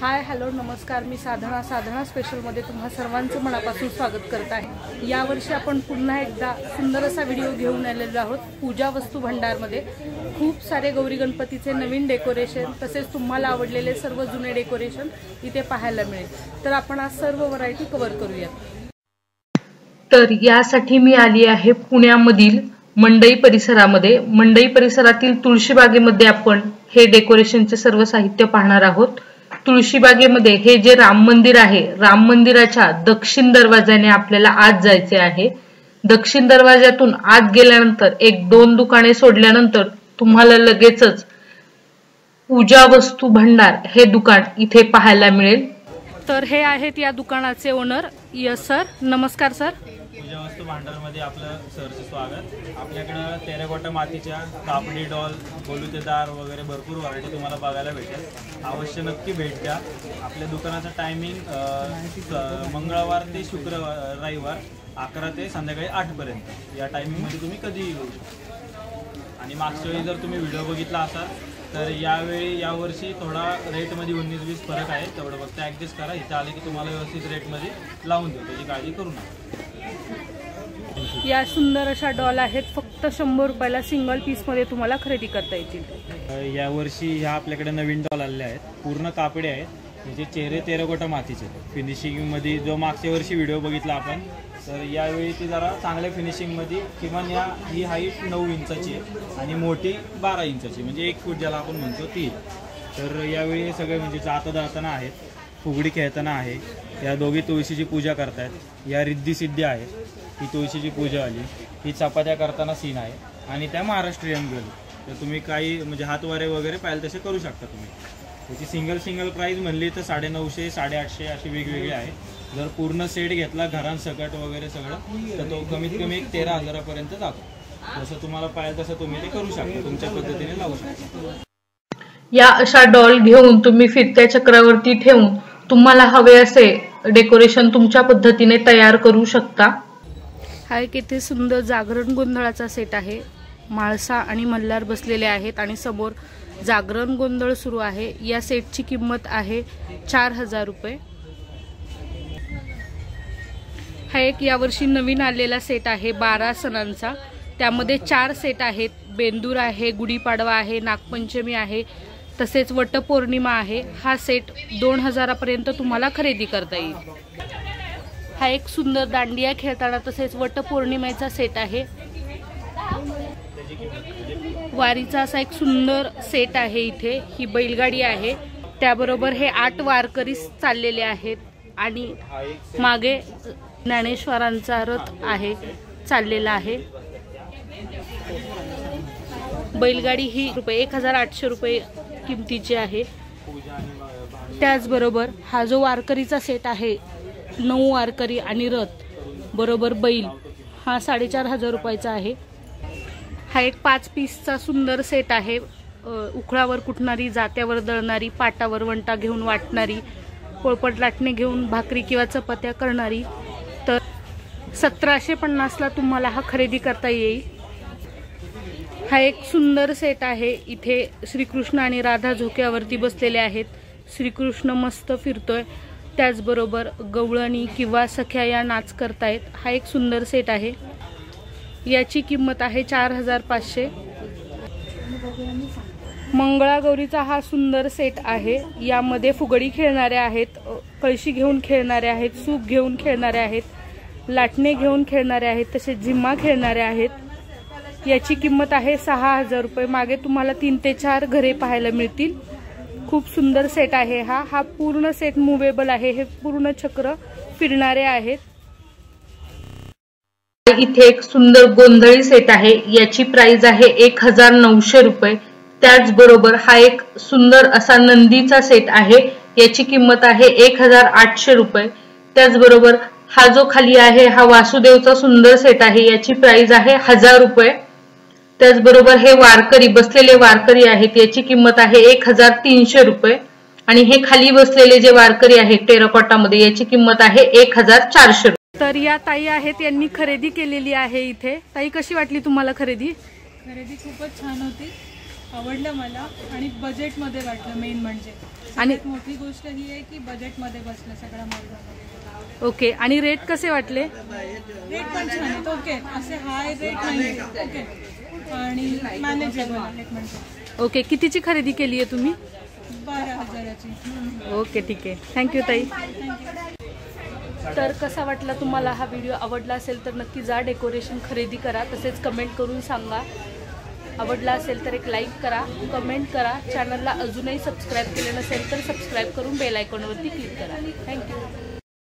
Hi hello नमस्कार, मी साधना स्पेशलमध्ये तुम्हा सर्वांचं मनापासून स्वागत करत आहे। यावर्षी आपण पुन्हा एकदा सुंदर असा व्हिडिओ घेऊन आलेलो आहोत। पूजा वस्तू भंडारमध्ये खूप सारे गौरी गणपतीचे नवीन डेकोरेशन तसेच तुम्हाला आवडलेले सर्व जुने डेकोरेशन इथे पाहायला मिळेल। तर आपण आज सर्व व्हरायटी कव्हर करूया। तर यासाठी मी आली आहे पुण्यामधील मंडई परिसरामध्ये। मंडई परिसरातील तुळशीबागेमध्ये आपण हे डेकोरेशनचे सर्व साहित्य पाहणार आहोत। तुळशीबागेमध्ये हे जे राम मंदिर आहे, राम मंदिराच्या दक्षिण दरवाजाने आपल्याला आत जायचे आहे। दक्षिण दरवाजातून आत गेल्यानंतर एक दोन दुकाने सोडल्यानंतर तुम्हाला लगेचच पूजा वस्तू भंडार हे दुकान इथे पाहायला मिळेल। तर हे आहेत या दुकानाचे ओनर। यस सर, नमस्कार सर। पूजा वस्तू भांडारमध्ये आपलं सरचं स्वागत। आपल्याकडे टेरेकोटा मातीच्या कापडी डॉल, बोलुतेदार वगैरे भरपूर व्हरायटी तुम्हाला बघायला भेटेल। अवश्य नक्की भेट द्या। आपल्या दुकानाचं टायमिंग मंगळवार ते रविवार 11 ते संध्याकाळी 8 पर्यंत या टायमिंगमध्ये तुम्ही कधीही येऊ शकता। आणि मागच्या वेळी जर तुम्ही व्हिडिओ बघितला असाल तर यावर्षी थोडा रेटमध्ये 19-20 फरक आहे, तेवढं फक्त ॲडजस्ट करा। इथे आले की तुम्हाला व्यवस्थित रेटमध्ये लावून देऊ, त्याची काळजी करू नका। या सुंदर अशा डॉल आहेत, फक्त 100 रुपयाला सिंगल पीसमध्ये तुम्हाला खरेदी करता येतील। यावर्षी ह्या आपल्याकडे नवीन डॉल आलेल्या आहेत, पूर्ण कापडे आहेत। म्हणजे चेहरे टेरेकोटा मातीचे फिनिशिंगमध्ये जो मागच्या वर्षी व्हिडिओ बघितला आपण, तर यावेळी ती जरा चांगल्या फिनिशिंगमध्ये किमान ही हाईट 9 इंचाची आहे आणि मोठी 12 इंचाची, म्हणजे 1 फूट ज्याला आपण म्हणतो ती। तर यावेळी हे सगळे म्हणजे जाताना आहेत, फुगडी खेळताना आहे। या दोघी तुळशीची पूजा करतायत। या रिद्धी सिद्धी आहे, ही तुळशीची पूजा आली। ही चपात्या करताना सीन आहे आणि त्या महाराष्ट्रीयन गर्ल। तर तुम्ही काही म्हणजे हातवारे वगैरे पाहिजे तसे करू शकता तुम्ही। त्याची सिंगल प्राईस म्हणली तर 950, 850 अशी वेगवेगळी आहे। जर पूर्ण सेट घेतला घरांसकट वगैरे सगळं तर तो कमीत कमी 13,000 पर्यंत जातो। जसं तुम्हाला पाहिजे तसं तुम्ही ते करू शकता, तुमच्या पद्धतीने लावू शकता। या अशा डॉल घेऊन तुम्ही फिरत्या चक्रावरती ठेवून तुम्हाला हवे असे डेकोरेशन तुमच्या पद्धतीने तयार करू शकता। हा एक इथे सुंदर जागरण गोंधळाचा सेट आहे। माळसा आणि मल्हार बसलेले आहेत आणि समोर जागरण गोंधळ सुरू आहे। या सेटची किंमत आहे 4000 रुपये। हा एक यावर्षी नवीन आलेला सेट आहे 12 सणांचा। त्यामध्ये 4 सेट आहेत। बेंदूर आहे, गुढीपाडवा आहे, नागपंचमी आहे, तसेच वटपौर्णिमा आहे। हा सेट 2000 पर्यंत तुम्हाला खरेदी करता येईल। हा एक सुंदर दांडिया खेळताना तसेच वटपौर्णिमेचा सेट आहे। वारीचा असा एक सुंदर सेट आहे। इथे ही बैलगाडी आहे, त्याबरोबर हे 8 वारकरी चाललेले आहेत आणि मागे ज्ञानेश्वरांचा रथ आहे चाललेला आहे। बैलगाडी ही 1800 रुपये किमतीची आहे। त्याचबरोबर हा जो वारकरीचा सेट आहे, 9 वारकरी आणि रथ बरोबर बैल, हा 4500 रुपयाचा आहे। हा एक 5 पीसचा सुंदर सेट आहे। उखळावर कुटणारी, जात्यावर दळणारी, पाटावर वंटा घेऊन वाटणारी, पोळपट लाटणे घेऊन भाकरी किंवा चपात्या करणारी। तर 1750ला तुम्हाला हा खरेदी करता येईल। हा एक सुंदर सेट आहे। इथे श्रीकृष्ण आणि राधा झोक्यावरती बसलेले आहेत। श्रीकृष्ण मस्त फिरतोय, त्याचबरोबर गवळणी किंवा सख्या या नाच करतायत। हा एक सुंदर सेट आहे। याची किंमत आहे 4500। मंगळागौरीचा हा सुंदर सेट आहे। यामध्ये फुगडी खेळणारे आहेत, कळशी घेऊन खेळणारे आहेत, सूप घेऊन खेळणारे आहेत, लाटणे घेऊन खेळणारे आहेत, तसेच झिम्मा खेळणारे आहेत। याची किंमत आहे 6000 रुपये। मागे तुम्हाला 3 ते 4 घरे पाहायला मिळतील। खूप सुंदर सेट आहे हा पूर्ण सेट मुव्हेबल आहे। हे पूर्ण चक्र फिरणारे आहेत। इथे एक सुंदर गोंधळी सेट आहे। याची प्राइस आहे 1900 रुपये। त्याचबरोबर हा एक सुंदर असा नंदीचा सेट आहे। याची किंमत आहे 1800 रुपये। त्याचबरोबर हा जो खाली आहे हा वासुदेवचा सुंदर सेट आहे। याची प्राइस आहे 1000 रुपये। त्याचबरोबर हे वारकरी बसलेले वारकरी आहेत, याची किंमत आहे 1300 रुपये। आणि हे खाली बसलेले जे वारकरी आहेत टेराकोटामध्ये, याची किंमत आहे 1400 रुपये। तर या ताई आहेत, यांनी खरेदी केलेली आहे इथे। ताई, कशी वाटली तुम्हाला खरेदी? खरेदी खूपच छान होती आवडलं मला आणि बजेटमध्ये वाटलं मेन म्हणजे. आणि सगळ्यात मोठी गोष्ट ही आहे की बजेटमध्ये बसलं सगळा माल. ओके, आणि रेट कसे वाटले? रेट पण छान आहेत. ओके, असे हाय रेट नाही. ओके, आणि मॅनेजेबल रेट म्हणजे. ओके, कितीची खरेदी केली आहे तुम्ही? 12,000ची. ओके, ठीक आहे. थँक्यू ताई. तर कसा वाटला तुम्हाला हा व्हिडिओ? आवडला असेल तर नक्की जा, डेकोरेशन खरेदी करा. तसेच कमेंट करून सांगा. आवडला असेल तर एक लाईक करा, कमेंट करा. चॅनलला अजूनही सबस्क्राईब केलं नसेल तर सबस्क्राईब करून बेल आयकॉनवरती क्लिक करा. थँक्यू.